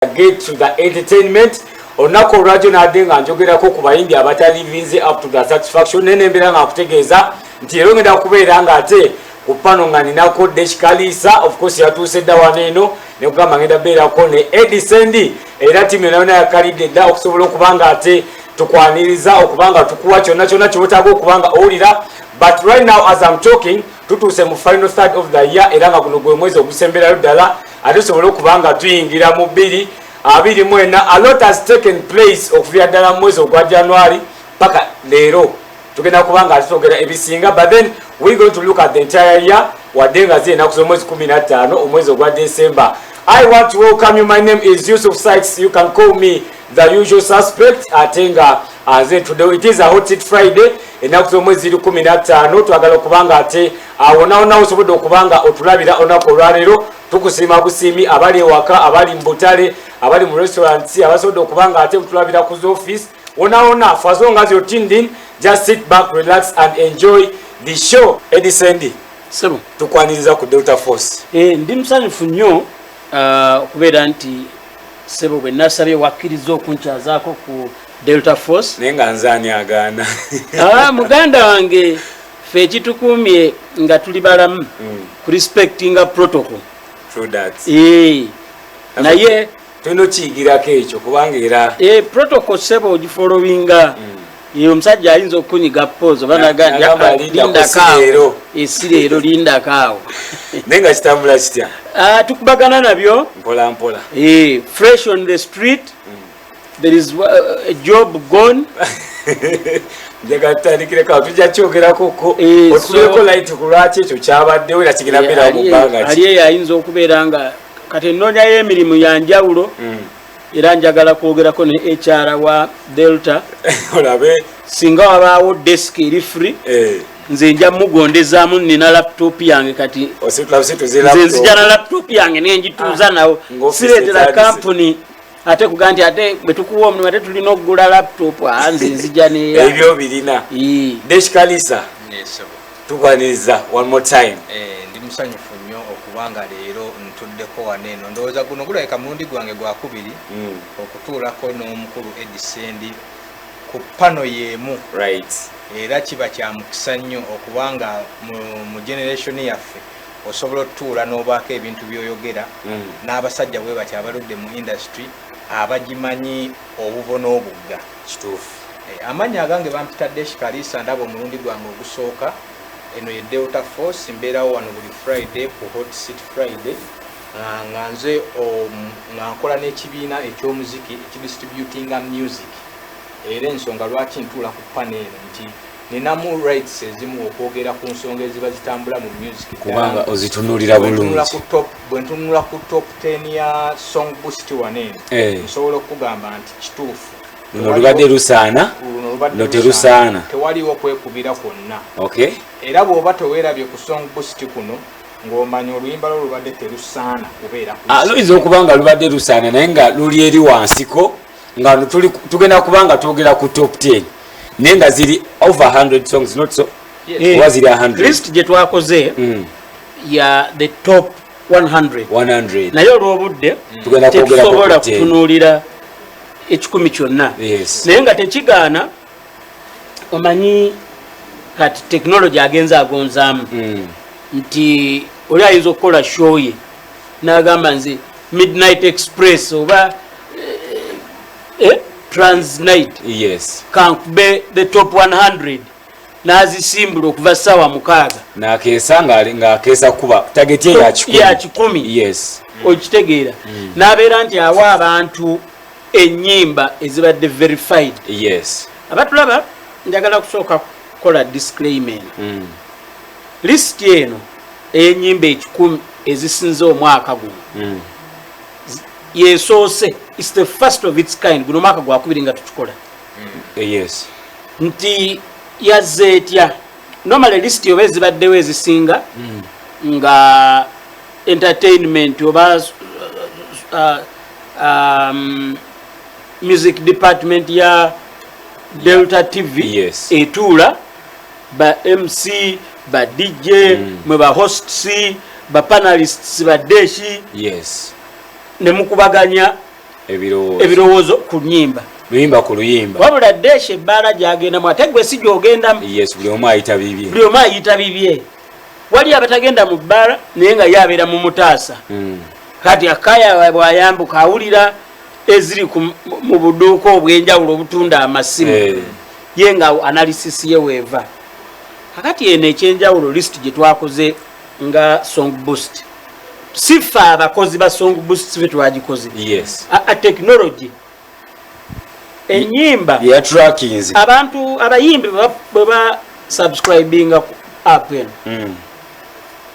get to the entertainment. Onako olwajjo nadde nga njogerako ku bayimbi abatalivinze up to the satisfaction nenembera nga kutegeeza nti era ngenda kubeera nga ate ku pano nga ninako Deshikalisa of course yatuuse dda wano eno ne kugamba ngenda beerako ne Sendi era timu yonna yakalidde dda okusobola okubanga ate tukwaniriza okubanga tukuwa kyonna kyonna kyotaaga okubanga owulira. But right now as I'm talking tutuuse mu final third of the year era nga guno gwe mwezi ogusemberayo ddala ate tusobole okubanga tuyingira mu 2024. A lot has taken place okuva ddala mu mwezi ogwa January paka leero tugenda kubanga ate twogera ebisinga, but then we're going to look at the entire year wadde nga ziri ennaku z'omwezi 15 omwezi ogwa December. I want to welcome you. My name is Yusuf Sykes. You can call me the usual suspect. Atenga today it is a hot seat Friday. Ennaku z'omwezi 15 twagala okubanga ate awona osobola okubanga otulabira onako olwaleero. Tukusiima busiimi abali ewaka, abali mu butale, abali mu restaurants, abasobola okubanga ate tulabira ku office. Ona for as long as you're tuned in, just sit back, relax and enjoy the show. Sendi sebo tukwaniriza ku Delta Force. Ndi musanyufu nnyo kubeera nti sebo bwe nasabye wakkiriza okunkyazaako ku Delta Force. Naye nga nzaani agaana. Muganda wange ffe ekitukuumye nga tuli balamu ku respectinga protocol. True that. Naye tuno kiyigirako ekyo kubanga era protocol sebo ogifollowinga. Omusajja ayinza okunyiga poozo banaganja linda kaawo esireero linda kaawo naye nga kitambula kitya? Tukubagana nabyo mpola mpola. Fresh on the street. There is a job gone. Njagala tutandikireko tujja kyogerako ko otuleko light ku lwaki ekyo kyabaddewo era kigenda beera mu bbanga ali eyo ayinza okubeera nga kati nnoonyayo emirimu yanjawulo era njagala kwogerako ne HR wa Delta. Olabe singa wabaawo desk eri free nze nja mugondezaamu nina laptop yange kati nze nzija na laptop yange nenjituuza nawo sireetera kampuni ate kuga nti ate bwe tukuwa omulimu ate tulina okugula laptop nze nzija neya ebyo birina. Deshikalisa tukwaniriza one more time. Ndi musanyufu nnyo okubanga leero ntuddeko waneeno ndowooza guno gulabika mulundi gwange gwa kubiri okutuulako n'omukulu Sendi ku pano yeemu. Right. Era kiba kya mukisa nnyo okubanga mu generation yaffe osobola otutuula n'obaako ebintu by'oyogera n'abasajja bwe bati abaludde mu industry abagimanyi obuvo n'obugga. Kituufu. Amannya agange bampita Deshikalisa ndaba omulundi gwange ogusooka. Eno ye Delta Force mbeerawo wano buli Friday ku Hot Seat Friday nga nze nga nkola n'ekibiina eky'omuziki ekidistributinga music. Era ensonga lwaki ntuula ku panel nti ninamu rights ezimu okwogera ku nsonga eziba zitambula mu music kubanga ozitunuulira bulungi. Bwe ntunula ku top 10 ya song boost waneeno nsobola okugamba nti kituufu luno lubadde lusaana no terusaana tewaliwo kwekubira kwonna. Okay. Era bw'oba teweerabye ku song boost kuno ng'omanya oluyimba lwo lubadde terusaana kubeera luyinza okuba nga lubadde lusaana naye nga luli eri wansiko nga tugenda kubanga twogera ku top 10 naye nga ziri over 100 songs not so. Oba ziri 100 list gye twakoze ya the top 100 naye olw'obudde tetusobola kutunuulira ekikumi kyonna. Naye nga tekigaana omanyi kati technology agenza agonzaamu nti oli ayinza okukola show ye n'agamba nze Midnight Express oba Transnight kankube the top 100 n'azisimbula okuva ssaawa 6 n'akeesa ng'akeesa kuba tageti ya 10 okitegeera n'abeera nti awa abantu ennyimba ezibadde verified. Abatulaba njagala kusooka kukola disclaimer. List eno ey'ennyimba 10 ezisinze omwaka guno yesoose. It's the first of its kind. Guno mwaka gwa kubiri nga tukikola. Nti yazze etya normally list oba ezibaddewo ezisinga nga entertainment oba music department ya Delta TV etuula ba MC ba DJ mwe ba hosts ba panelists ba deshi ne mukubaganya ebirowoozo ku nnyimba luyimba ku luyimba wabula Deshe ebbaala gy'agendamu ate gwe si gy'ogendamu. Yes, buli omu ayita bibye. Buli omu ayita bibye. Wali abatagenda mu bbaala naye nga yabeera mu mutaasa. Kati akaya bw'ayambuka awulira eziri mu buduuka obw'enjawulo obutunda amasimu. Ye nga analysis ye weeva. Kakati eno ekyenjawulo list gye twakoze nga Song Boost. Sifa abakozi ba Song Boost sife twagikoze. Yes. A technology. Enyimba ya trackings. Abantu abayimbi baba subscribing ku app eno.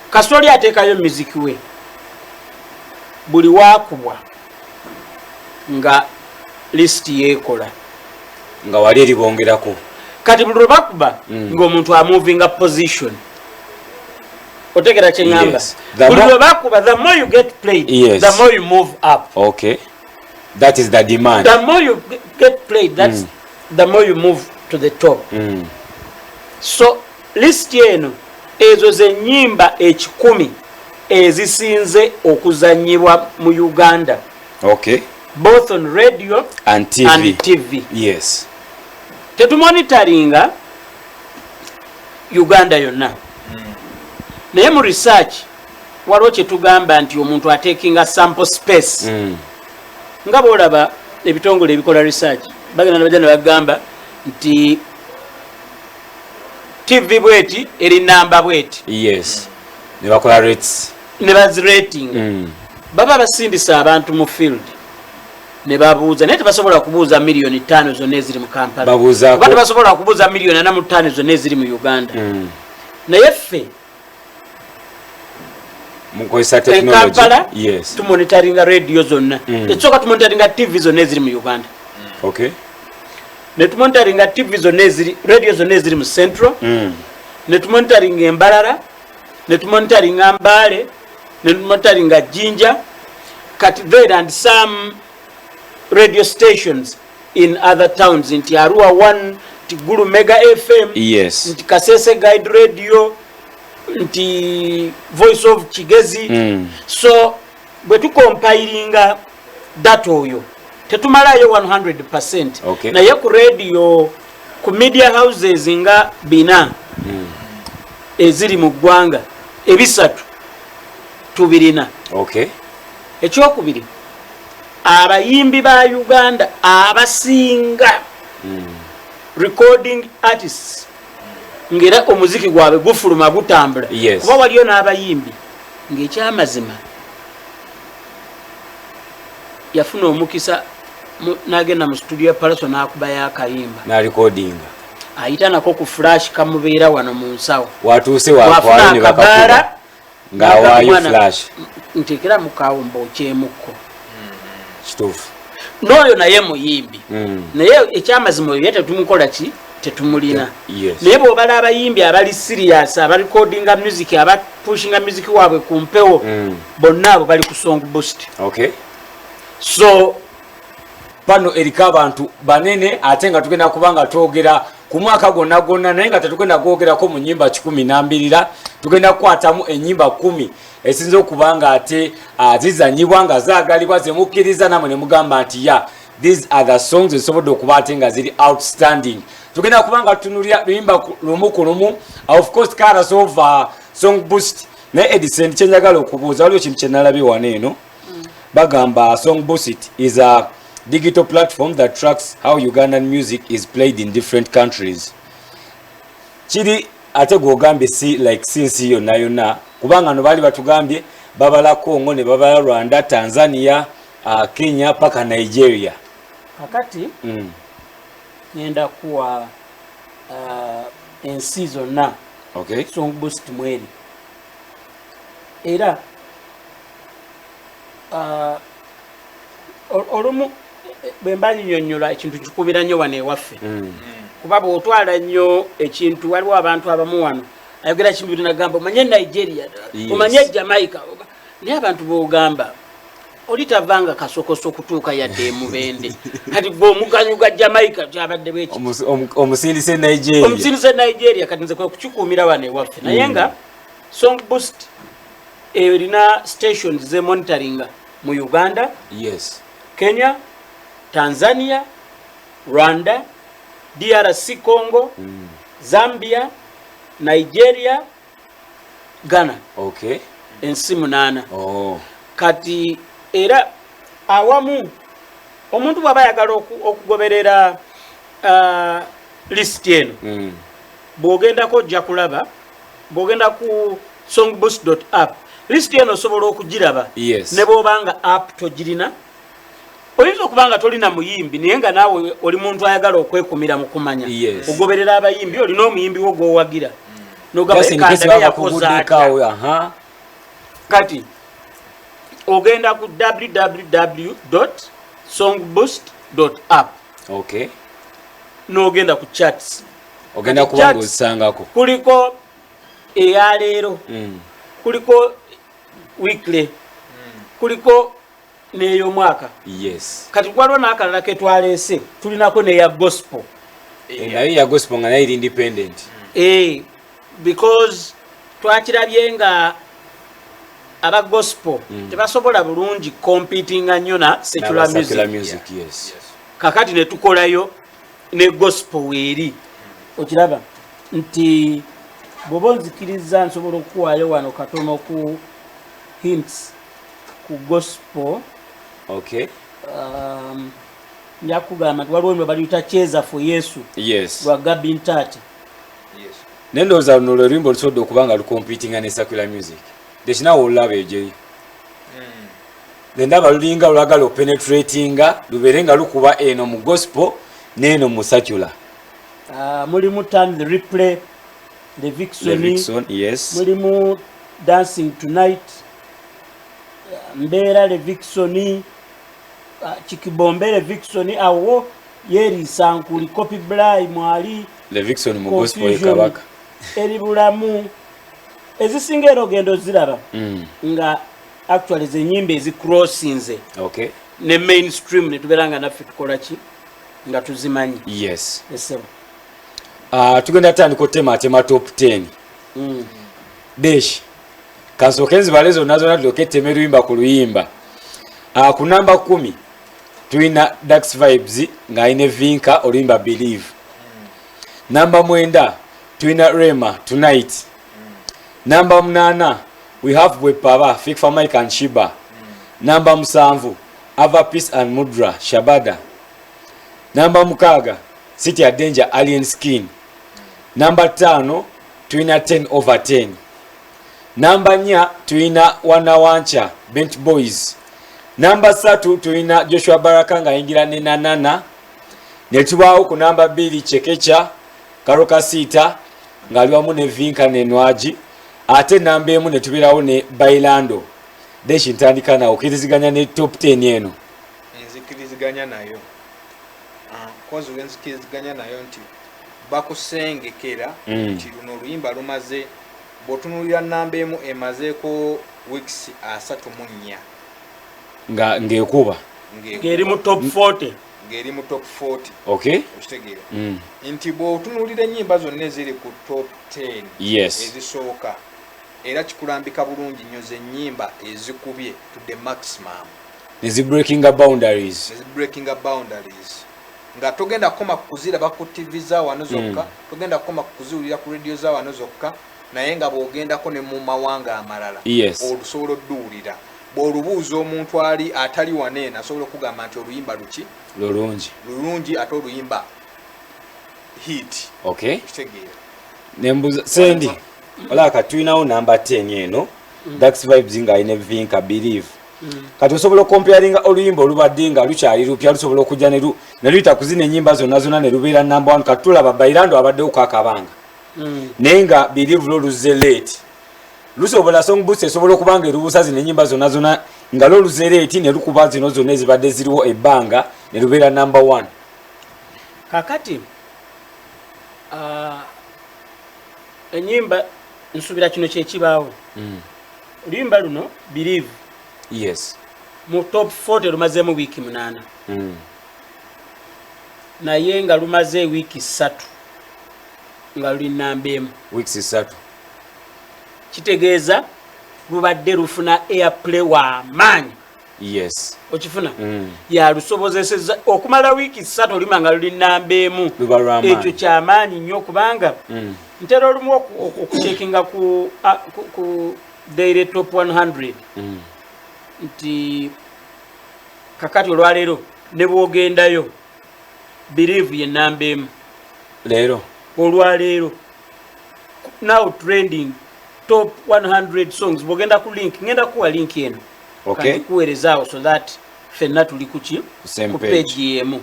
Kasoli atekayo music we. Buli wakubwa nga list yekola. Nga wali eribongerako. Kati buli bakuba ng'omuntu amovinga position. Otegera kyengamba. Yes. Buli bakuba, the more you get played, yes, the more you move up. Okay. That is the demand. The more you get played, that's the more you move to the top. So list yeno ezo ze nyimba ekikumi ezisinze okuzanyibwa mu Uganda. Okay. Both on radio and TV. Yes. Tetumonitoringa Uganda yonna. Naye mu research waliwo kye tugamba nti omuntu atekinga sample space. Nga bw'olaba ebitongole ebikola research bagenda bajana bagamba nti TV bweti eri namba bweti. Yes. Ne bakola rates. Ne bazirating. Baba basindisa abantu mu field. Ne babuuza naye tebasobola kubuuza milioni 5 zonna eziri mu Kampala. Babuuza ko tebasobola kubuuza milioni 4 zonna eziri mu Uganda. Naye ffe mukozesa technology. Yes. Tumonitoringa radio zonna. Ekyoka tumonitoringa TV zonna eziri mu Uganda. Okay. Ne tumonitoringa TV zonna eziri radio zonna eziri mu Central. Ne tumonitoringa Embalala. Ne tumonitoringa Mbale. Ne tumonitoringa Jinja. Kati there and some radio stations in other towns nti Arua 1, nti Gulu Mega FM. Yes. Nti Kasese Guide Radio. Nti Voice of Kigezi. So bwe tukompilinga data oyo tetumalayo 100%. Okay. Naye ku radio ku media houses nga bina eziri mu ggwanga ebisatu tubirina. Okay. Ekyokubiri abayimbi ba Uganda abasinga recording artists ngera omuziki gwabwe gufuluma gutambula. Yes. Kuba waliyo n'abayimbi ng'ekyamazima yafuna omukisa n'agenda mu studio ya Palaso n'akuba y'akayimba na recordinga ayita nako ku flash kamubeera wano mu nsawo watuuse wakwala ne bakakuba ng'awaayo flash nteekera mu kawumba okyemukko kituufu n'oyo naye muyimbi naye ekyamazima oyo tetumukola ki tetumulina. Yes. Naye bw'obala abayimbi abali serious abarecordinga music abapushinga music waabwe ku mpewo bonna abo bali ku Song Boost. Okay. So pano erika abantu banene ate nga tugenda kubanga twogera ku mwaka gonna naye nga tetugenda kwogerako mu nnyimba 12 tugenda kukwatamu ennyimba 10 esinza okubanga ate zizanyibwa nga zaagalibwa zemukkiriza namwe ne mugamba nti these are the songs ezisobodde okuba ate nga ziri outstanding. Tugenda kubanga tutunulira luyimba lumu ku lumu. Of course colors of Song Boost ne Edison kyenjagala okubuuza waliwo kintu kye nalabye wano eno bagamba Song Boost is a digital platform that tracks how Ugandan music is played in different countries. Kiri ate gwogambye since yonna kubanga no bali batugambye babala Congo ne babala Rwanda, Tanzania, Kenya paka Nigeria. Kakati ngenda kuwa ensi zonna. Okay. Song Boost mweri era olumu bwemba nnyonnyola ekintu kikubira nnyo wano ewaffe kuba bw'otwala nnyo ekintu waliwo abantu abamu wano ayogera kintu nagamba omanye Nigeria omanye Jamaica naye abantu b'ogamba olitavanga kasokoso kutuuka yadde emubende kati gwe omuganyuga Jamaica kyabadde bweki omusindise Nigeria kati nze kwe kukikuumira wano ewaffe naye nga Song Boost erina stations ze monitoringa mu Uganda. Yes. Kenya, Tanzania, Rwanda, DRC Congo, Zambia, Nigeria, Ghana. Okay. Ensi 8. Oh. Kati era awamu omuntu bwaba yagala okugoberera list eno. Bw'ogendako ojja kulaba, bw'ogenda ku songboost.app, list eno osobola okugiraba. Yes. Ne bw'obanga app togirina, oyinza okuba nga tolina muyimbi naye nga naawe oli muntu ayagala okwekumira mu kumanya. Yes. Ogoberera abayimbi, olina omuyimbi wo gw'owagira. Kati ogenda ku www.songboost.app. Okay. N'ogenda ku chats. Ogenda kubanga osangako. Kuliko eya leero. Kuliko weekly. Kuliko n'ey'omwaka. Yes. Kati waliwo n'akalala ke twaleese tulinako n'eya gospel. Naye ya gospel nga nayo eri independent. Because twakirabye nga aba gospel tebasobola bulungi competinga nnyo na secular music. Yes. Kakati ne tukolayo ne gospel weeri. Okiraba nti bw'oba onzikiriza nsobola okuwaayo wano katono ku hints ku gospel. Okay. Nyakugamba nti waliwo lwe baliyita Cheza for Yesu. Yes. Lwa Gabi Ntaate. Yes. Nendooza luno lwe lwimbo lusobodde okuba nga lukompitinga ne secular music. Tekinawo olulaba ejeyi. Ndaba lulinga lwagala openetratinga lubeere nga lukuba eno mu gospel n'eno mu secular. Mulimu Turn the Replay, The Vixen, yes. Mulimu Dancing Tonight, Mbeera The Vixen, Chikibombe The Vixen, awo Yeri Sankuli, Copy Bly mwali The Vixen mu gospel kabaka. Eri bulamu ezisinga ero gendo ziraba nga actually ze nyimbe ezi crossinze. Okay. Ne mainstream ne tuberanga naffe tukola ki nga tuzimanyi. Yes. Esebo. Tugenda tandika tema top 10. Desh. Kasokenzi balezo nazo nadokete meruyimba ku luyimba. Ku namba 10 tuina Dax Vibes nga ine Vinka oluyimba Believe. Namba 9 tuina Rema Tonight. Namba 8 we have Wepava Fikfa Mike and Shiba. Namba 7 Ava Peace and Mudra Shabada. Namba 6 City of Danger Alien Skin. Namba 5 tuina 10/10. Namba 4 tuina Wanawancha Bent Boys. Namba 3 tuina Joshua Baraka nga yingira ne Nanana. Ne tubaawo ku namba 2 Chekecha Karoka Sita nga aliwamu ne Vinka ne Nwaji. Ate namba 1 ne tubirawo ne Bailando. Deshi ntandika na okiriziganya ne top 10 eno. Nzikiriziganya nayo. Kozi wenzikiriziganya nayo nti bakusengekera nti luno oluyimba lumaze botunulira namba 1 emazeeko weeks 34 nga ngekuba ngeri mu top 40 ngeri mu top 40. Okay. Okitegeera nti botunulira ennyimba zonna eziri ku top 10 yes ezisooka era kikulambika bulungi nnyo ze ennyimba ezikubye to the maximum. Is breaking boundaries. Nga togenda koma kuziraba ku TV za wano zokka, togenda koma kuziwulira ku radio za wano zokka, naye nga bw'ogendako ne mu mawanga amalala. Yes. Olusobola odduwulira. Bw'olubuuza omuntu ali atali waneena asobola okugamba nti oluyimba luki? Lulungi ate oluyimba hit. Okay. Kitegeera. Nembuza Sendi. Olaka tuinawo namba 10 eno. Dax Vibes nga ine Vinka Believe. Kati osobola comparinga oluyimba olubadde nga lukyali lupya lusobola okujja ne luyita kuzina ennyimba zonna ne lubeera namba 1 kati tulaba Bailando abaddewo kakabanga. Naye nga Believe luzze late. Lusobola Songboost esobola okubanga erubuusa zino ennyimba zonna nga luluze late ne lukuba zino zonna ezibadde ziriwo ebbanga ne lubeera namba 1. Kakati ennyimba nsubira kino kyekibaawo. Oluyimba luno Believe. Yes. Mu top 40 lumazeemu wiiki 8. Naye nga lumaze wiiki 3 nga luli namba 1. Weeks 3. Kitegeeza lubadde lufuna airplay wa maanyi yes okifuna yalusobozeseza okumala wiiki 3 olima nga luli namba emu ekyo kyamaanyi nnyo kubanga ntera olumu okucekinga ku daily top 100 nti kakati olwaleero ne bwogendayo believe ye namba emu leero olwaleero now trending top 100 songs bwogenda ku link ngenda kuwa link eno okay kuweerezaawo so that fenna tuli kuki ku page yemu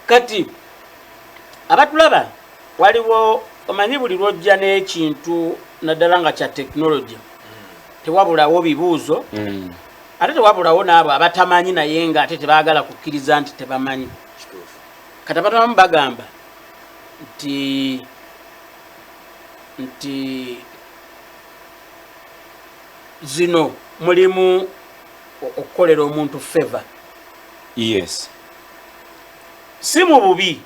kati abatulaba waliwo omanyi buli lwojja n'ekintu naddala nga kya technology tewabulawo bibuuzo ate tewabulawo n'abo abatamanyi naye nga ate tebaagala kukkiriza nti tebamanyi kati abatamu bagamba nti zino mulimu okukolera omuntu favor yes si mu bubi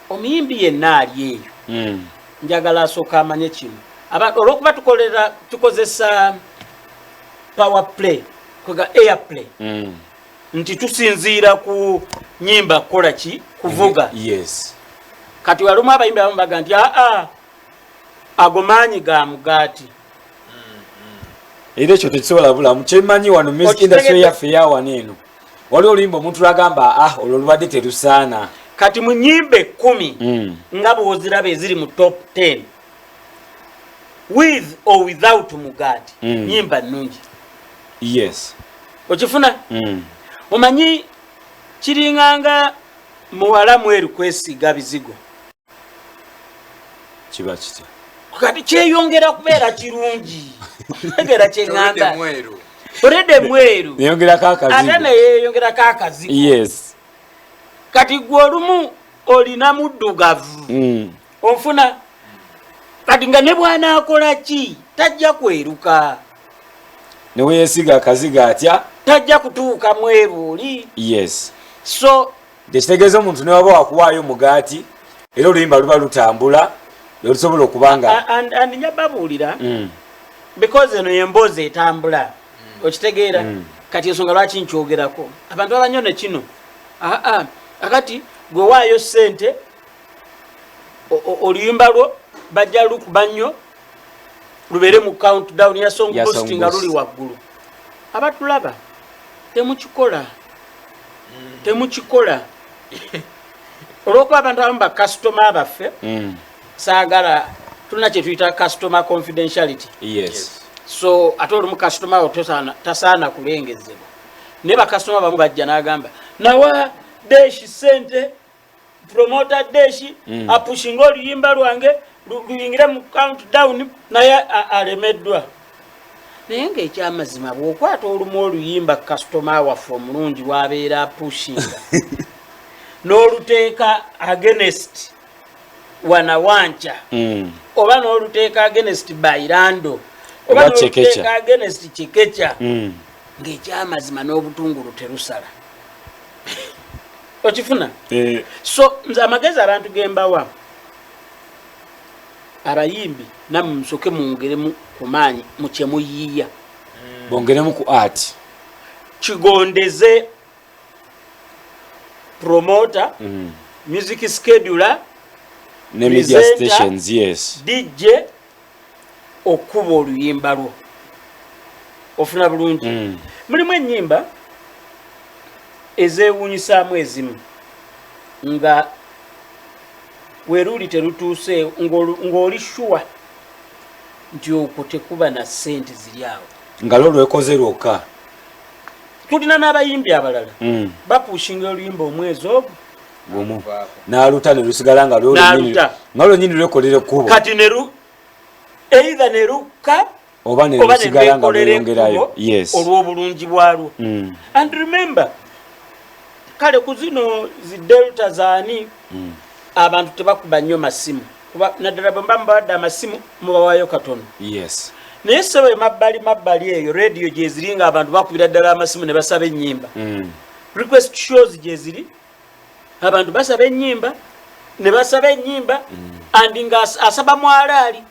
omuyimbi yenna ali eyo njagala asooka amanye kino olwokuba tukozesa power play kwega airplay nti tusinziira ku nyimba kukola ki kuvuga yes kati walumu abayimbi abamu baga nti ago maanyi ga mugaati era ekyo tekisobola bulamu kyemanyi wano music industry yaffe yawano eno waliwo oluyimba omuntu lwagamba olwo lubadde terusaana kati mu nyimba 10 nga bwoziraba eziri mu top 10 with or without mugaati nyimba nnungi yes okifuna omanyi kiringanga muwala mweru kwesiga bizigo kiba kitya kati kyeyongera kubeera kirungi egera kyeŋŋamba olede mweru ate neyeyongerako akazigo yes kati gwe olumu olina muddugavu onfuna kati nga ne bwanaakola ki tajja kweruka neweyesiga akaziga atya tajja kutuuka mweru oli yes so tekitegeeza omuntu newaba wakuwaayo mugaati era oluyimba luba lutambula olusobola okubanga and nyababuulira because eno yemboozi etambula okitegeera kati ensonga lwaki nkyogerako abantu abanyo ne kino akati gwe waayo ssente oluyimba lwo bajja lukuba nnyo lubeere mu countdown ya song posting nga luli waggulu abatulaba temukikola olwokuba abantu abamu bakasitoma baffe saagala tulina kye tuyita customer confidentiality yes so ate olumu kasitoma wo tasaana kulengezebwa naye bakasitoma bamu bajja n'agamba nawa deshi sente promota deshi apushinga oluyimba lwange luyingire mu countdown naye alemeddwa naye ng'ekyamazima bw'okwata olumu oluyimba kasitoma waffe omulungi wabeera apushinga n'oluteeka against wanawanca oba n'oluteeka against bairando oba n'oluteeka against kikecha ng'ekyamazima n'obutungulu terusala okifuna so nze amagezi abantu gembawa abayimbi nammwe musoke mwongeremu ku maanyi mu kyemuyiiya bongeremu ku art kigondeze promoter music scheduler ne media stations yes DJ okuba oluyimba lwo ofuna bulungi mulimu ennyimba ezeewuunyisaamu ezimu nga weeruli terutuuse ng'oli shuwa nti okwo tekuba na ssente ziri awo nga lwo lwekoze lwokka tulina n'abayimbi abalala bapuushinga oluyimba omwezi ogwo gumu n'aluta ne lusigala nga lwonyini lwekolera ekkubo kati either ne lukka oba ne lusigala nga lweyongerayo yes olw'obulungi bwalwo and remember kale ku zino zidelta zaani abantu tebakuba nnyo masimu kuba naddala bwe mba mubawadde amasimu mubawaayo katono yes naye ssebo emabbali eyo radio gyeziri nga abantu bakubira ddala amasimu ne basaba ennyimba request shows gyeziri abantu basaba ennyimba ne basaba ennyimba andi nga asaba mwalaali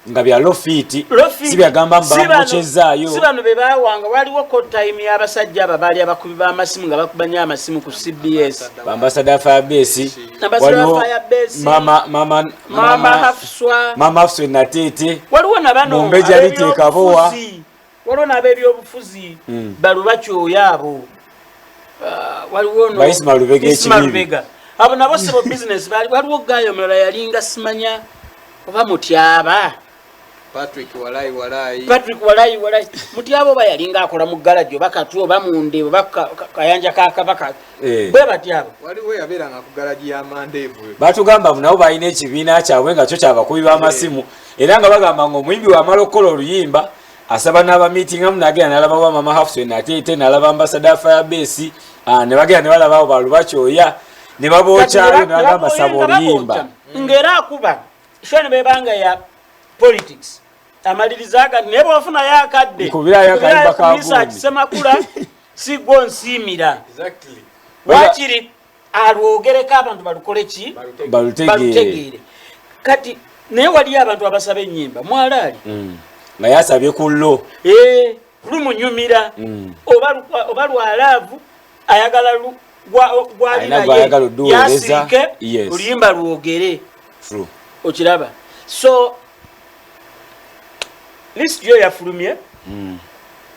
nga bya lofiti sibyagamba mbamuchezaayo si bano be baawanga waliwo time y'abasajja ababaali abakubi b'amasimu nga bakubanya amasimu ku CBS Ambassador Firebase waliwo mama Hafswa Natete waliwo na bano Mumbeja aliteekabowa waliwo n'ab'ebyobufuzi balubakyoyo abo waliwo no Ismalubega abo nabo sebo business waliwo gayo mulala yalinga simanya oba mutyaba Patrick walai mutyabo bayalinga akola mu garage bakatuo bamunde bakayanja kakabaka bwe batyabo waliwo yaberanga ku garage ya mandevu batugamba nabo balina ekibiina kyabwe nga kyo kyabakubi b'amasimu era nga bagamba ng'omuyimbi wa Malokolo oluyimba asaba n'aba meeting amu nagenda nalaba wa mama Hafswe Natete nalaba Ambassador Firebase ne bagenda ne balaba abo balubakyoya ne babookyalo nagamba saba oluyimba ngera akuba shone bebanga ya politics amalirizaga nebo wafuna yakadde kubira yakaliba ka research semakula sigo nsimira exactly wakiri alwogereka abantu balukoleki balutegere kati ne wali abantu abasaba ennyimba mwalali nga yasabye kullo lumunyumira oba lwalavu ayagala yasirike oluyimba lwogere okiraba so list yo yafulumye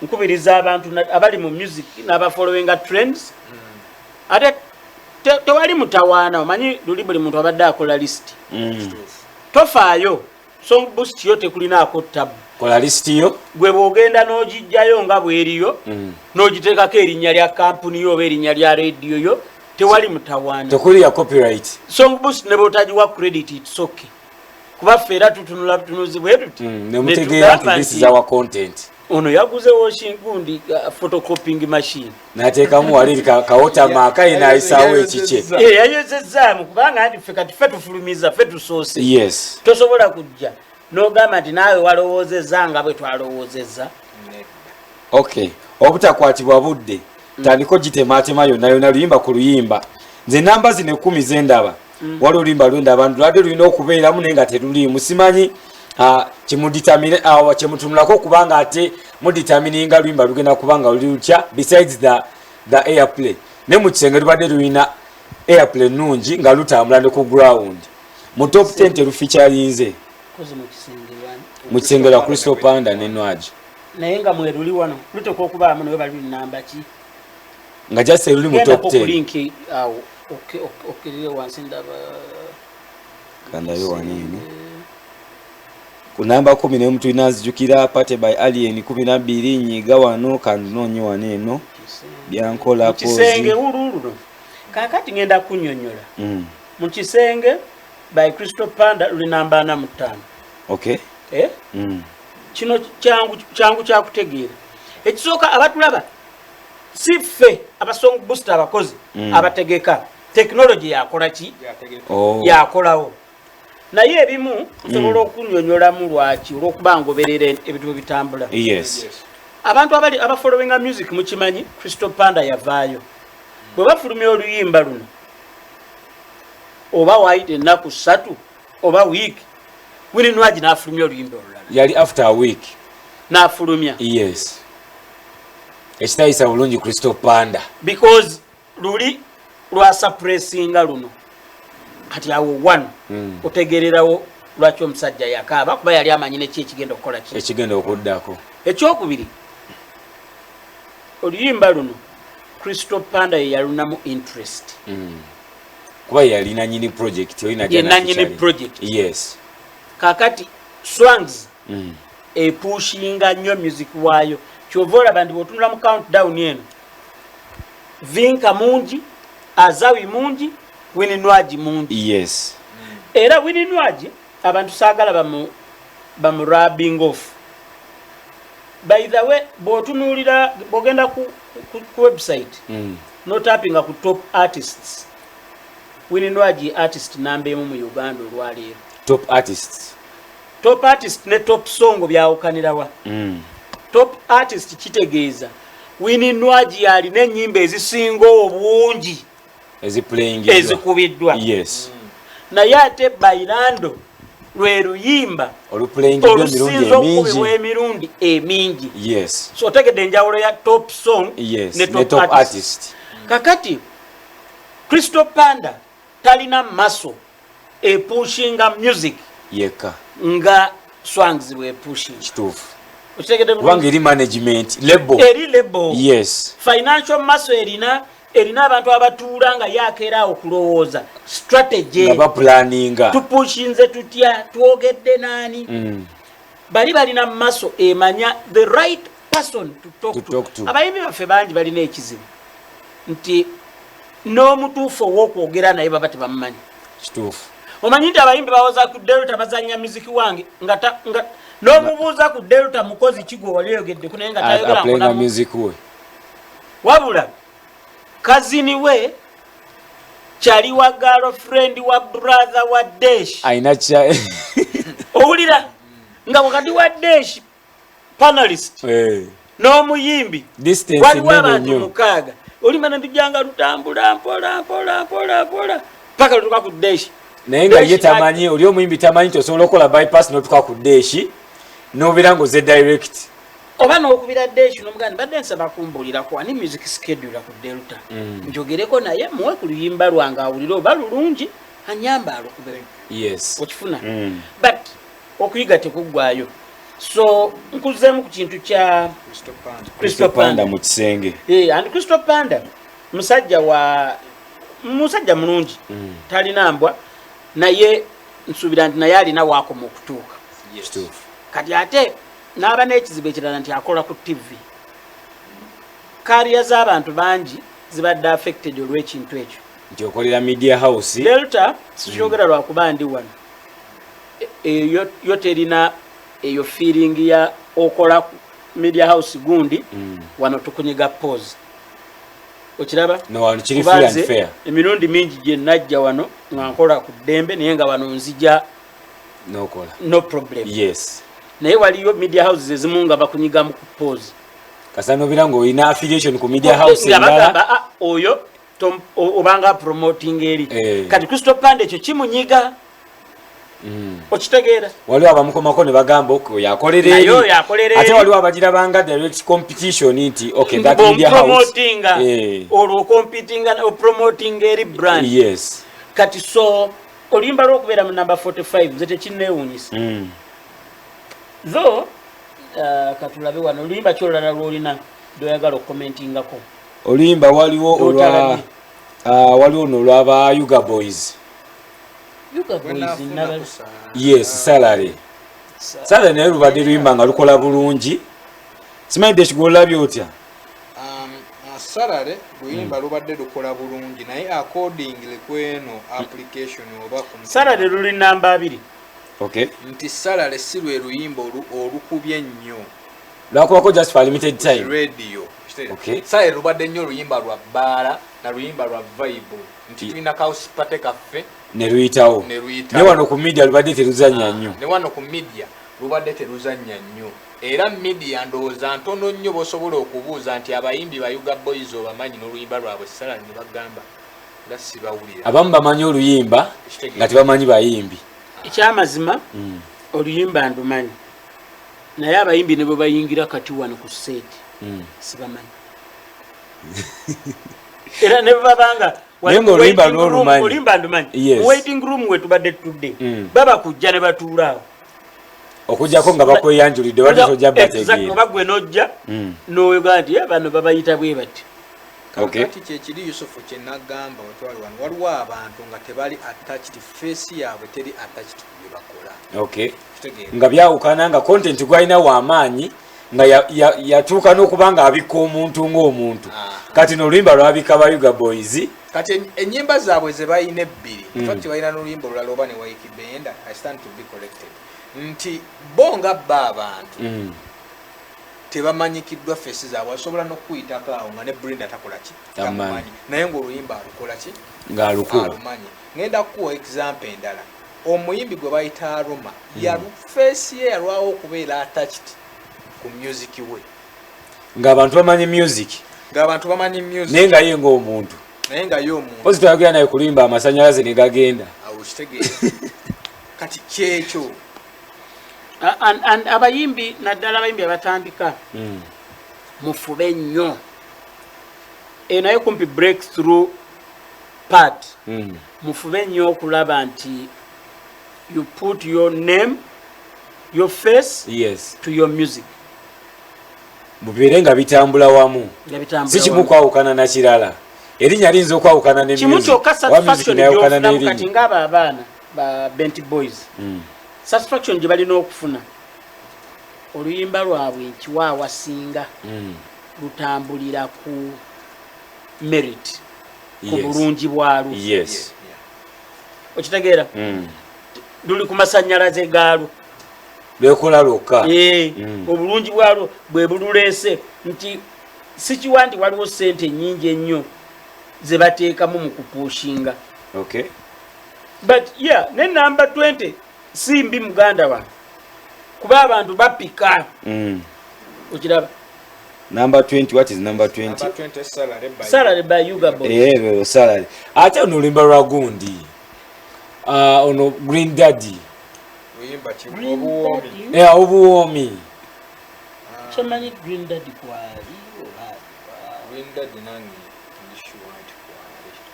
nkubiriza abantu abali mu music n'abafollowinga trends ate tewali mutawaana omanyi luli buli muntu abadde akola list tofaayo song boost yo tekulinaako tabu kola list yo gwe bwogenda n'ogijjayo nga bweriyo n'ogiteekako erinnya lya kampuni yo oba erinnya lya radio yo tewali mutawaana tekuli ya copyright song boost ne bwotagiwa credit it's okay kuba fera tutunula tunuzibwe tuti nemutegeera nti this is our content ono yaguze washing gundi photocopying machine nateekamu wali kawotamaka inaayisaawo ekikye yayozezaamu kubanga nti ffe kati ffe tufulumiza ffe tusoose yes tosobola kujja n'ogamba nti naawe walowoozezza nga bwe twalowoozezza okay obutakwatibwa budde tandiko gitematema yonna yonna luyimba ku luyimba nze namba zino 10 zendaba wali oluyimba lwenda abantu lwadde lulina okubeeramu naye nga teruliimu simanyi kyemutunulako kubanga ate muditamininga luyimba lugenda kubanga luli lutya besides the airplay ne mu kisenge lubadde lulina airplay nungi nga lutambula ne ku ground mu top 10 terufeaturinze mu kisenge lwa Crystal Panda ne Nwaji naye nga mweruli wano luteka okubaamu nawe bali namba ki nga jase luli mu top 10 linki awo okirire wansi ndaba kanda yo wanini ku namba 10 ne mtu inazijukira pate by alien 12 nyiga wano kandi nonyo waneno byankola pozi kisenge ululu kakati ngenda kunyonyola mu kisenge by Crystal Panda luli namba 45 okay kino changu kyakutegeera ekisooka abatulaba siffe abasong booster abakozi abategeka technology yakola ki yakolawo naye ebimu nsobola okunyonyola mu lwaki olw'okuba ngoberera ebintu bitambula yes abantu abafollowinga music mukimanyi Crystal Panda yavaayo bwe bafulumya oluyimba luno oba waayita ennaku 3 oba week wini Nwaji n'afulumya oluyimba olulala yali after a week n'afulumya yes ekitayisa bulungi Crystal Panda because luli lwasuppressinga luno kati awo one otegererawo lwaki omusajja yakaaba kuba yali amanyine ki ekigenda okukola ki ekigenda okuddako ekyokubiri oluyimba luno Crystal Panda yalunamu interest kuba yalina nyini project yenanyini project yes kakati swangs epushinga nnyo music waayo kyova olaba ndi bwotunula mu countdown eno Vinka mungi Azawi mungi Wini Nwaji mungi yes era Wini Nwaji abantu saagala bamu rubbing off by the way bwotunulira bogenda ku website no tapping ku top artists Wini Nwaji artist namba emu mu Uganda olwaleero top artist ne top song byawukanirawa top artist kitegeeza Wini Nwaji alina ennyimba ezisinga obungi ezikubiddwa yes naye ate bailando lwe luyimba olusinza okukubibwa emirundi emingi. Yes. So otegedde enjawulo ya top song ne top artist. Kakati Crystal Panda talina muscle pushinga music yeka nga Swangs bwe pushing. Kituufu. Otegedde kubanga eri management label. Yes. Financial muscle erina abantu abatuula nga yakeera okulowooza strategy nga bapulaninga tupushinze tutya twogedde nani bali balina maso emanya the right person to talk to. Abayimbi baffe bangi balina ekizibu nti n'omutuufu ow'okwogera naye baba tebamumanyi. Kituufu. Omanyi nti abayimbi bawoza ku Delta bazanya muziki wange nga n'omubuuza ku Delta mukozi kigwe wali oyogeddeku naye nga tayogera music we wabula kazini we chali wa girlfriend wa brother wa Desh aina cha owulira nga wakati wa Desh panelist no muyimbi waliwo abantu mukaaga olimana ndijanga lutambula mpola paka lutuka ku Desh naye nga ye tamanyi oli omuyimbi tamanyi tosobola okola bypass notuka ku Desh nobeera ze direct oba n'okubira Desh n'omuganda badde nsaba kumbulirako ani music schedule ku Delta njogereko naye muwe ku luyimba lwange awulire oba lulungi anyamba alukubere. Yes. Okifuna. But okuyiga tekuggwayo. So nkuzeemu ku kintu kya Crystal Panda mu kisenge. And Crystal Panda musajja mulungi talina mbwa naye nsuubira nti naye alina waako mu kutuuka. Yes. Kati ate n'aba n'ekizibu ekirala nti akola ku TV. Kariya z'abantu bangi zibadde affected olw'ekintu ekyo. Nti okolera media house. Delta sikyogera lwakuba ndi wano. Yo terina eyo feeling ya okola media house gundi wano tukunyiga pause. Okiraba? No, wano kiri free and fair. Emirundi mingi gye najja wano nga nkola ku Dembe naye nga wano nzija no problem. Yes. Naye waliyo media houses ezimu nga bakunyiga mu pause. Kasano birango olina affiliation ku media house ngala oyo obanga promoting eri. Kati Crystal Panda ekyo kimunyiga. Okitegeera? Waliwo abamukomako ne bagamba yakolera eri. Ate waliwo abagira banga direct competition nti okay that media house. Or competing and promoting eri brand. Yes. Kati so olimba lw'okubeera mu number 45 nze tekinneewuunyisa. Though katulabe wano olimba kyolala lw'olina doyagala okukomentingako. Olimba waliwo waliwo n'olwaba Yuga Boys. Yuga Boys naba. Yes, salary naye lubadde luyimba nga lukola bulungi. Simanyi Desh gw'olabye otya? Salary luyimba lubadde lukola bulungi naye accordingly kweno application oba ku salary luli namba 2. Okay. Nti salary si lwe luyimba olukubye nnyo. Lwakubako just for limited time. Radio. Okay. Salary lubadde nnyo luyimba lwa bbaala na luyimba lwa vibe. Nti tulina house party cafe ne luyitawo. Ne wano ku media lubadde teruzanya nnyo. Ne wano ku media lubadde teruzanya nnyo. Era media ndowooza ntono nnyo bosobola okubuuza nti abayimbi ba Yuga Boys obamanyi n'oluyimba lwabwe salary ne bagamba nga sibawulira. Abamu bamanyi oluyimba nga tebamanyi bayimbi. Ekyamazima oluyimba ndumanyi naye abayimbi ne bwe bayingira kati wano ku set sibamanyi. Era ne babanga oluyimba ndumanyi. Waiting room we tubadde tudde baba kujja ne batuulaawo okujjako nga bakweyanjulidde walitojja bategeera. Bagwe nojja n'oyoga nti bano babayita bwe bati. Kati kyekiri Yusufu kye nagamba otwali wano waliwo abantu nga tebali attached face yaabwe teri attached ku bye bakola. Okay. Nga byawukana nga content gwalina w'amaanyi nga yatuuka n'okuba nga abika omuntu ng'omuntu. Kati n'oluyimba lwabika ba Yuga Boys. Kati ennyimba zaabwe ze balina ebbiri. In fact balina n'oluyimba olulala oba ne Waikibenda. I stand to be corrected. Nti bonga bba abantu. Tebamanyikiddwa face zaabwe asobola n'okuyitako awo nga ne Brenda takola ki tamanyi naye ng'oluyimba alukola ki ng'alumanyi. Ngenda kuwa example endala omuyimbi gwe bayita Aroma face ye yalwawo okubeera attached ku music we ng'abantu bamanyi music naye nga ye ng'omuntu ozi twayogera naye kuluyimba amasanyalaze ne gagenda awo kitegeera. Kati nti kyekyo abayimbi naddala abayimbi abatandika mufube nnyo naye kumpi breakthrough part mufube nnyo okulaba nti you put your name your face to your music mubeere nga bitambula wamu si kimu kwawukana na kirala erinnya liyinza okwawukana ne kimu kyokka satisfaction gyofunamu kati ngaabo abaana ba Bent Boys satisfaction gye balina okufuna oluyimba lwabwe nkiwaawa singa lutambulira ku merit ku bulungi bwalwo okitegeera luli ku masannyalaze gaalwo lwekola lwokka obulungi bwalwo bwe bululeese nti sikiwa nti waliwo ssente nnyingi ennyo ze bateekamu mu kupuushinga but ne number 20 si mbi muganda wange kuba abantu bapika okiraba number 20 what is number 20 number 20 salary by Yuga Boy salary ate ono olimba lwa gundi ono Green Daddy obuwoomi kyamanyi Green Daddy kwali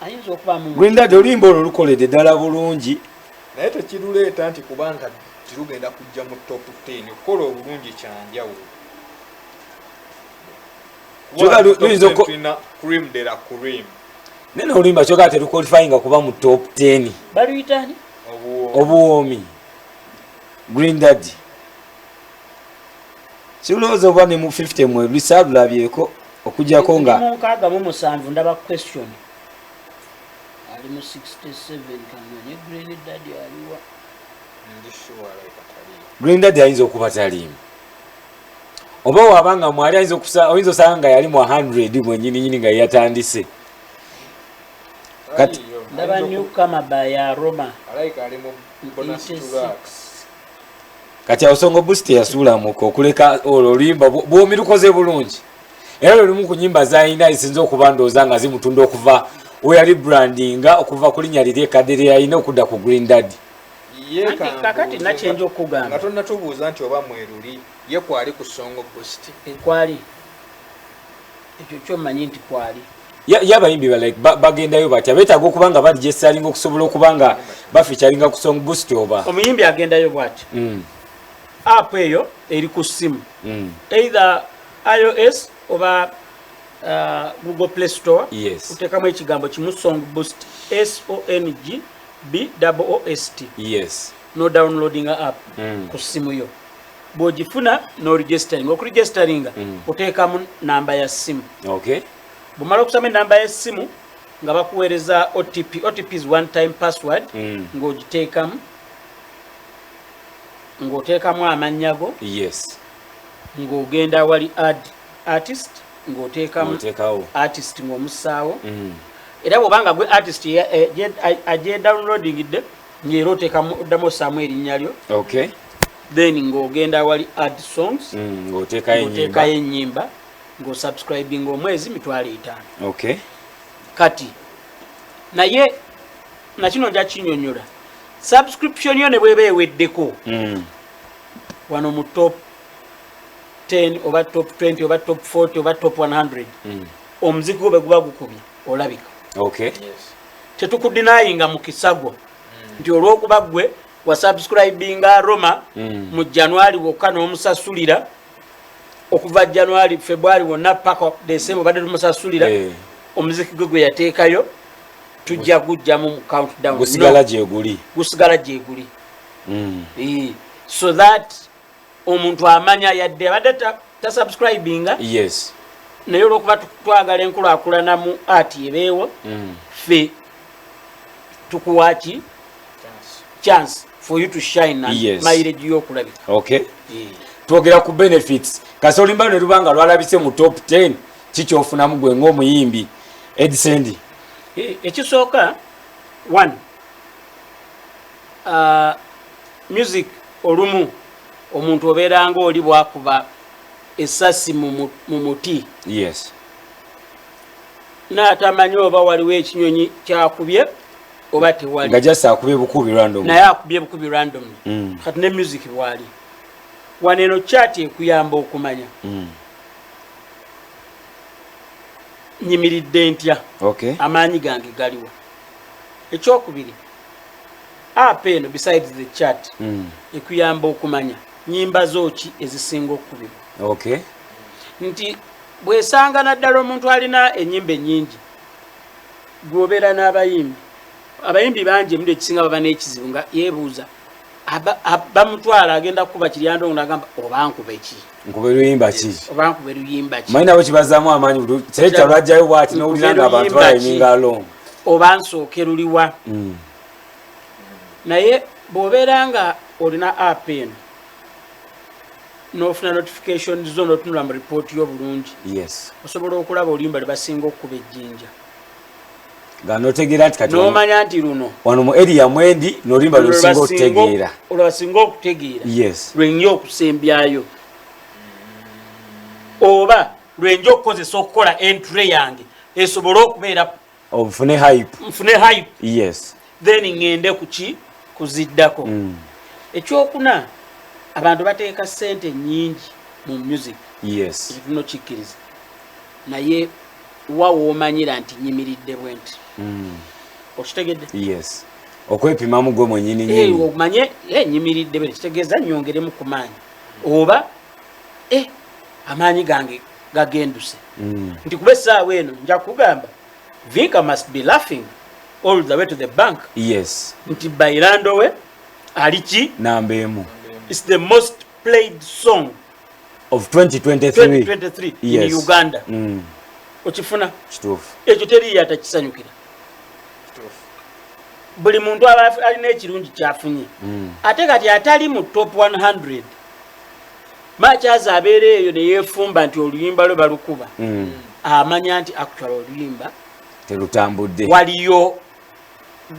ayinza okubamu Green Daddy oluyimba olwo lukoledde ddala bulungi naye tekiruleeta nti kubanga tirugenda kujja mu top 10 okukola obulungi kyanjawulo nene oluyimba kyokka terukwalifyinga kuba mu top 10 baluyitani obuwoomi Green Daddy silowooza oba ne mu 50 mwe lusalulabyeko okujjako nga mukaaga mu musanvu ndaba question ali mu 67 kanone Green Daddy aliwa Green Daddy ayinza okuba taliimu oba wabanga mwali ayinza osanga nga yali mu 100 mwennyininyini nga yatandise kati ndaba newcomer by Roma kati awosongo boost yasuulamuko okuleka oluyimba bwomi lukoze bulungi era lwelimu ku nnyimba zayina zisinza okuba ndooza nga zimutunda okuva weyali brandinga okuva ku linnya liri ekadde lyeyalina okudda ku Green Daddy kakati nakyenja okugamba nga tonna tubuuza nti oba mweruli ye kwali ku songo boost kwali ekyo kyomanyi nti kwali yabayimbi bagendayo batya beetaaga okuba nga badigesitalinga okusobola okuba nga bafeekyalinga ku song boost oba omuyimbi agendayo bwati app eyo eri ku ssimu either iOS oba Google Play Store uteekamu ekigambo kimu song boost SONGBOOST no downloading app ku ssimu yo bw'ogifuna n'oregisteringa okuregisteringa oteekamu namba ya ssimu bw'omala okusoma enamba y'essimu nga bakuweereza OTP is one time password ng'ogiteekamu ng'oteekamu amannya go ng'ogenda wali add artist ng'oteekamu artist ng'omussaawo era bw'obanga gwe artist agyedownloadingidde ng'era oddamu ossaamu erinnya lyo then ng'ogenda wali add songs ng'oteekayo ennyimba ng'osubscribinga omwezi $5,000 kati naye nakino nja kinyonyola subscription yo ne bweba eweddeko wano mu top 10 oba top 20 oba top 40 oba top 100 omuziki gwo bwe guba gukubye olabika tetukudinayinga mu kisagwa nti olw'okuba gwe wasubscribinga Roma mu January wokka n'omusasulira okuva January February wonna paka December badde tumusasulira omuziki gwe yateekayo tujja gujjamu mu countdown gusigala gyeguli so that omuntu amanya yadde abadde tasubscribinga naye olw'okuba twagala enkulaakulana mu ati ebeewo ffe tukuwaki chance for you to shine and mileage y'okulabika twogera ku benefits kasi oluyimba ne lubanga lwalabise mu top 10 kikyofunamu gwe ng'omuyimbi Sendi ekisooka music olumu omuntu obeeranga oli bwakuba essasi mu muti n'atamanyi oba waliwo ekinyonyi kyakubye oba tewali nga just akubye bukubi random naye akubye bukubi random kati ne music bwali waneno chat ekuyamba okumanya nyimiridde ntya amaanyi gange galiwa ekyokubiri app eno besides the chat ekuyamba okumanya nyimba zooki ezisinga okukubibwa nti bwesanga naddala omuntu alina enyimba ennyingi gwobeera n'abayimbi bangi emudu ekisinga baba n'ekizibu nga yeebuuza bamutwala agenda kukuba kiryandongo nagamba obankuba eki obankuba luyimba ki manyi nabo kibazaamu amaanyi seleta lwajjayo bwati n'owulira nga abantu balayiminga along oba nsooke luliwa naye bw'obeera nga olina app eno n'ofuna notification zo n'otunula mu report y'obulungi osobola okulaba oluyimba lwe basinga okukuba ejjinja nga notegeera nti kati n'omanya nti luno wano mu area mwendi n'oluyimba lwesinga okutegeera olwasinga okutegeera lwenja okusembyayo oba lwenja okukozesa okukola entry yange esobole okubeera nfune hype then ngende kuki kuziddako ekyokuna abantu bateeka ssente nyingi mu music ekituno kikkiriza naye wawoomanyira nti nyimiridde bwenti okitegedde okwepimamu gwe mwenyini omanye nyimiridde bwenti kitegeeza nyongeremu ku maanyi oba amaanyi gange gagenduse nti kuba essaawa eno nja kugamba Vika must be laughing all the way to the bank nti bairandowe aliki nambemu it's the most played song of 2023 in Uganda okifuna kituufu ekyo teri yatakisanyukira buli muntu alina ekirungi kyafunye ate kati atali mu top 100 makyaza abeera eyo neyeefumba nti oluyimba lwe balukuba amanya nti actual oluyimba terutambudde waliyo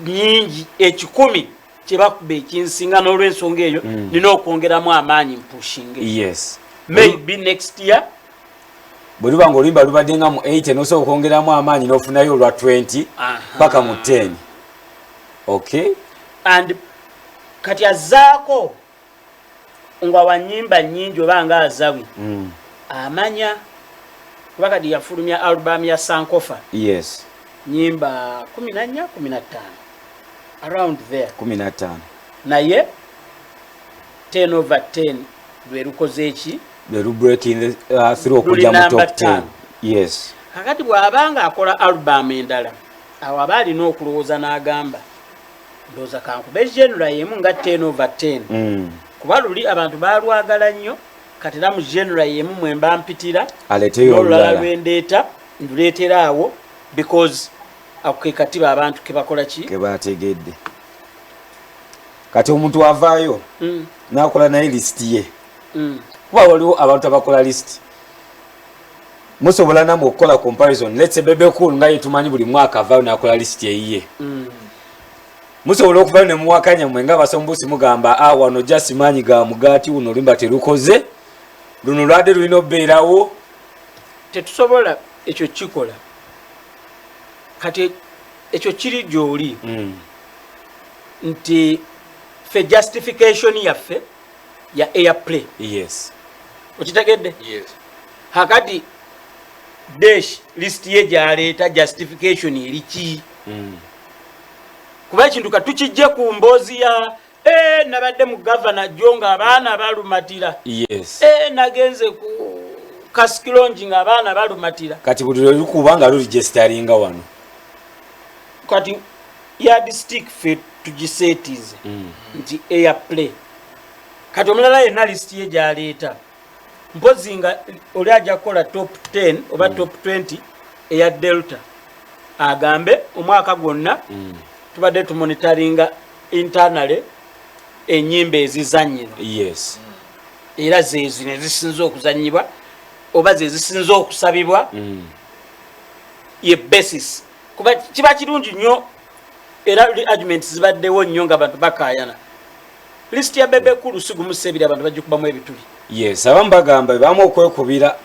nyingi 10 kyebakuba ekinsinga n'olwensonga eyo nina okwongeramu amaanyi mpushinge maybe next year bwe luba nga oluyimba lubadde nga mu 80 nosobola okwongeramu amaanyi n'ofunayo olwa 20 paka mu 10 and kati azaako nga wanyimba nyingi oba nga azawi amanya kuba kati yafulumya album ya Sankofa nyimba 14 15 around there 15 naye 10/10 lwe lukoze eki lwe breaking through okujja mu top 10 kakati bw'abanga akola album endala awo aba alina okulowooza n'agamba ndowooza kankube genre yemu nga 10/10 kuba luli abantu balwagala nnyo kati era mu genre yemu mwemba mpitira n'olulala lwendeeta nduleetera awo because akuke katiba abantu kebakola ki kebategedde kati omuntu avaayo n'akola naye list ye kuba waliwo abantu abakola list musobola namwe okukola comparison let's say Bebe Cool nga yetumanyi buli mwaka avaayo n'akola list yeyiye musobola okuvaayo ne muwakanya mmwe nga abasombuusi mugamba wano just maanyi ga mugaati uno oluyimba terukoze luno lwadde lulina obbeerawo tetusobola ekyo kikola kati ekyo kiri gy'oli nti fe justification yaffe ya airplay okitegedde hakati dash list ye gyaleeta justification eri ki kuba ekintu katukijje ku mboozi ya nabadde mu gavana jjo ng'abaana balumatira nagenze ku kasikilongi ng'abaana balumatira kati buli lwe lukuba nga luligestaringa wano kati yardstick fe tugiseetize nti airplay kati omulala yenna list ye gyaleeta mpozi nga oli ajja kukola top 10 oba top 20 eya delta agambe omwaka gwonna tubadde tumonitaringa internally enyimba ezizanyirwa era zezino ezisinza okuzanyibwa oba zezisinza okusabibwa ye basis kuba kiba kirungi nnyo era argument zibaddewo nnyo nga abantu bakayana list ya Bebe Cool sigumuseebira abantu bagikubamu ebituli abamu bagamba ebamu okwekubira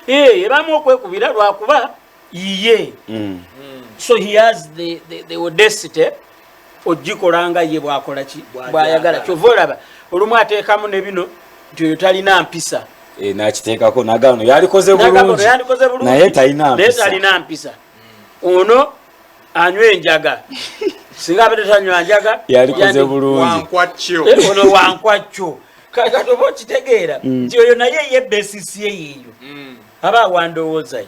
ebamu okwekubira lwakuba yiye so he has the audacity ogikolanga ye bwakola ki bwayagala kyova olaba olumu ateekamu ne bino nti oyo talina mpisa nakiteekako nagano yalikoze bulungi naye talina mpisa ono anywa enjaga singa abadde tanywa njaga yalikoze bulungi ono wankwacyo kati oba okitegeera nti oyo naye ye besisi ye yeeyo aba awandowoozayo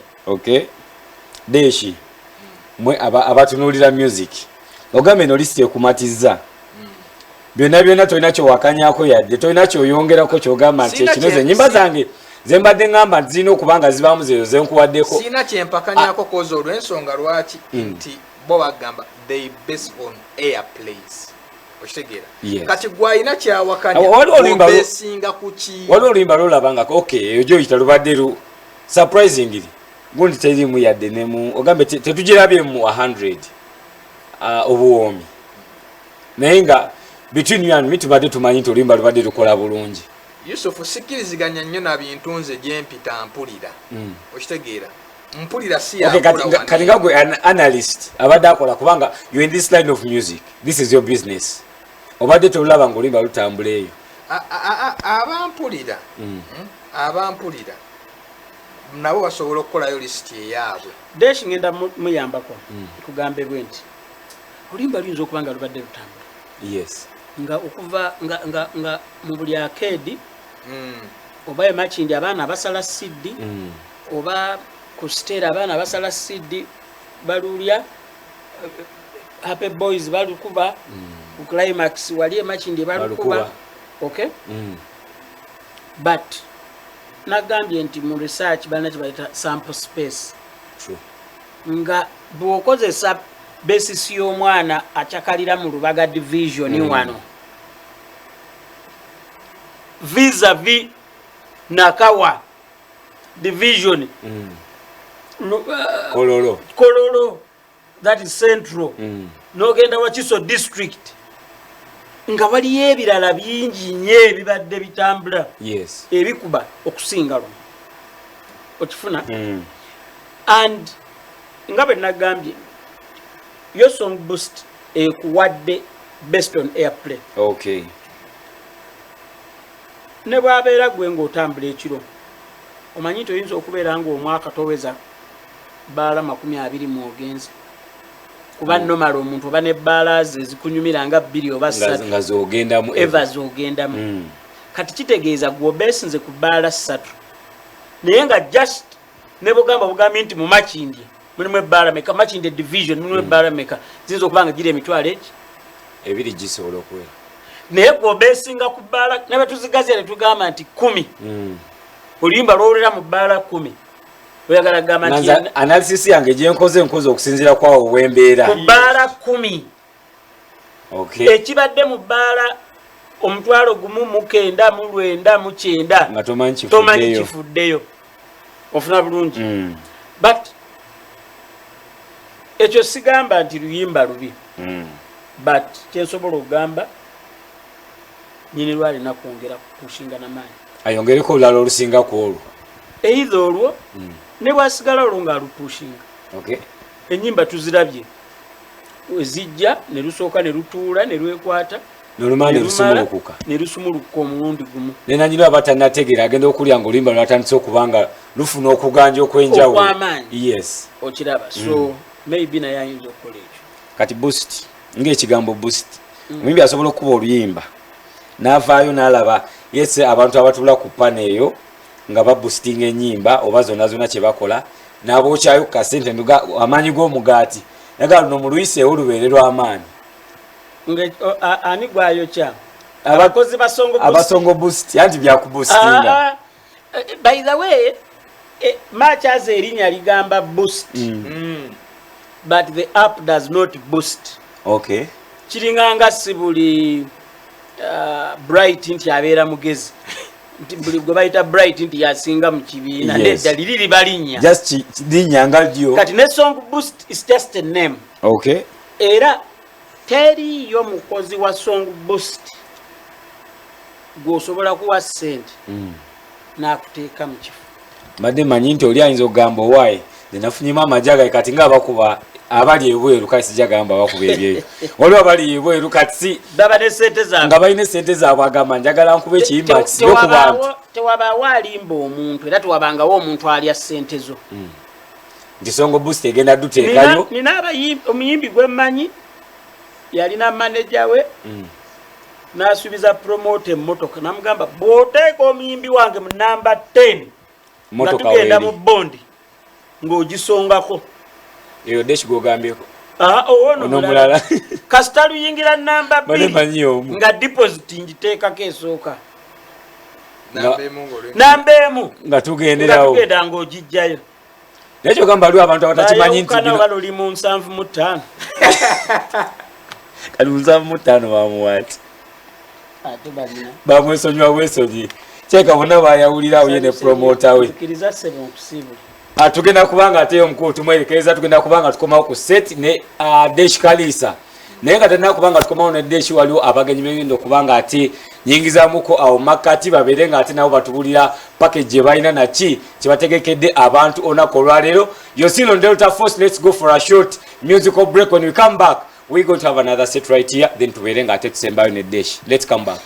deshi mwe abatunuulira music ogambe eno lisiti ekumatiza byonna tolina kyowakanyako yadde tolina kyoyongerako kyogamba nti ekino ze nyimba zange zembadde ngamba zirina okubanga zibaamu zeyo zenkuwaddeko sina kyempakanyako koza olw'ensonga lwaki nti bo bagamba they base on airplays okitegeera kati gwalina kyawakanya kuki waliwo oluyimba lolabangako eyo gyoyita lubadde surprisingly gundi terimu yadde nemu ogambe tetugirabye mu 100 obuwoomi naye nga between you and me tubadde tumanyi nti oluyimba lubadde lukola bulungi Yusufu sikiriziganya nnyo na bintu nze gyempita mpulira okitegeera mpulira si kati nga gwe analyst abadde akola kubanga you in this line of music, this is your business, obadde tolaba nga oluyimba lutambula eyo abampulira nabo basobola okukolayo lisiti eyaabwe deshi ngenda muyambako kugambe bwe nti oluyimba luyinza okuba nga lubadde lutambula nga okuva nga mu buli akedi oba emakindi abaana basala siddi oba ku siteera abaana basala siddi balulya happy boys balukuba ku climax wali emakindi balukuba but nagambye nti mu research balina kibayita sample space nga bw'okozesa besisi y'omwana acakalira mu Lubaga division wano vis-a-vis Nakawa division Kololo that is central n'ogenda Wakiso district nga waliyo ebirala bingi nnyo ebibadde bitambula ebikuba okusinga luno okifuna and nga bwe nagambye your song boost ekuwadde based on airplay ne bwabeera gwe ng'otambula ekiro omanyi nti oyinza okubeera ng'omwaka toweza bbaala 20 mu ogenzi kuba nomala omuntu oba nebbaala ze zikunyumira nga 2 oba 3 nga z'ogendamu eva z'ogendamu kati kitegeeza gwe obeesinze ku bbaala 3 naye nga just ne bugambye nti mu Makindi mulimu ebbaala meka Makindi division mulimu ebbaala meka ziyinza okuba nga giri emitwalo eki ebiri gisobola okuwera naye gwe obeesinga ku bbaala ne betuzigaziya ne tugamba nti 10 oluyimba lwowulira mu bbaala 10 oyagala kugamba nti analysis yange gyenkoze okusinziira kwawo wembeera ku bbaala 10 ekibadde mu bbaala omutwalo gumu mu 9 mu 9 mu 9 nga tomanyi kifuddeyo ofuna bulungi but ekyo sigamba nti luyimba lubi but kyensobola okugamba nyini lwalina kwongera kushinga n'amaanyi ayongereko olulala olusinga ku olwo either olwo ne bwasigala olwo nga alupushinga ennyimba tuzirabye ezijja ne lusooka ne lutuula ne lwekwata n'olumaa ne lusumulukuka omulundi gumu nenanyini abatannategeera agenda okulya nga oluyimba lwatandise okuba nga lufuna okuganja okwenjawulo okwamaanyi okiraba so maybe naye ayinza okukola ekyo kati boost ng'ekigambo boost omuyimbi asobola okukuba oluyimba n'avaayo n'alaba yese abantu abatula ku pana eyo nga baboostinga ennyimba oba zonna kye bakola n'abookyayo ku kasente amaanyi g'omugaati naga luno mu luyiseewo lubeere lw'amaanyi ani gwayokya abakozi abasongo boost anti byakuboostinga by the way makyaza erinnya ligamba boost but the app does not boost kiringanga si buli bright nti abeera mugezi nti buli gwe bayita bright nti yasinga mu kibiina nedda liri liba linnya linnya nga lyo kati ne song boost is just a name era teriyo mukozi wa song boost gw'osobola kuwa ssente n'akuteeka mu kifo mbadde manyi nti oli ayinza okugamba owaaye Ninafunyima amajaga kati nga bakuba abali ebweru kasi jagamba bakuba ebyeyo. Waliwo abali ebweru kati baba ne sente zaabwe nga balina sente zaabwe agamba njagala nkube ekiyimba kisiyo ku bantu. Tewabaawo alimba omuntu era tewabangawo omuntu alya sente zo. Nti Songo Boost egenda duteekayo. Nina omuyimbi gwe mmanyi yalina manager we n'asuubiza promote emmotoka namugamba bw'oteeka omuyimbi wange mu namba 10 nga tugenda mu bondi ng'ogisongako. Eyo Desh gogambyeko. Ono mulala kasita luyingira namba 2 nga deposit ngiteekako esooka namba emu nga tugenderawo ng'ogijjayo. Nekyo gamba lwa abantu abatakimanyi nti bino baluli mu 7.5 kali 7.5 bamuwati bamwesonywa bwesonyi kyeka bonna bayawulirawo ye ne promota we tugenda kubanga ateyo omukulu tumwerekereza tugenda kubanga tukomawo ku set ne Desh Kalisa naye nga tena kubanga tukomawo ne Desh waliwo abagenyi b'ebintu okubanga ate nyingizamuko awo makati babeere nga ate nabo batubulira package ye balina naki kyebategekedde abantu olunaku olwaleero. You're still on Delta Force. Let's go for a short musical break. When we come back we're going to have another set right here then tubeere nga ate tusembayo ne Desh. Let's come back.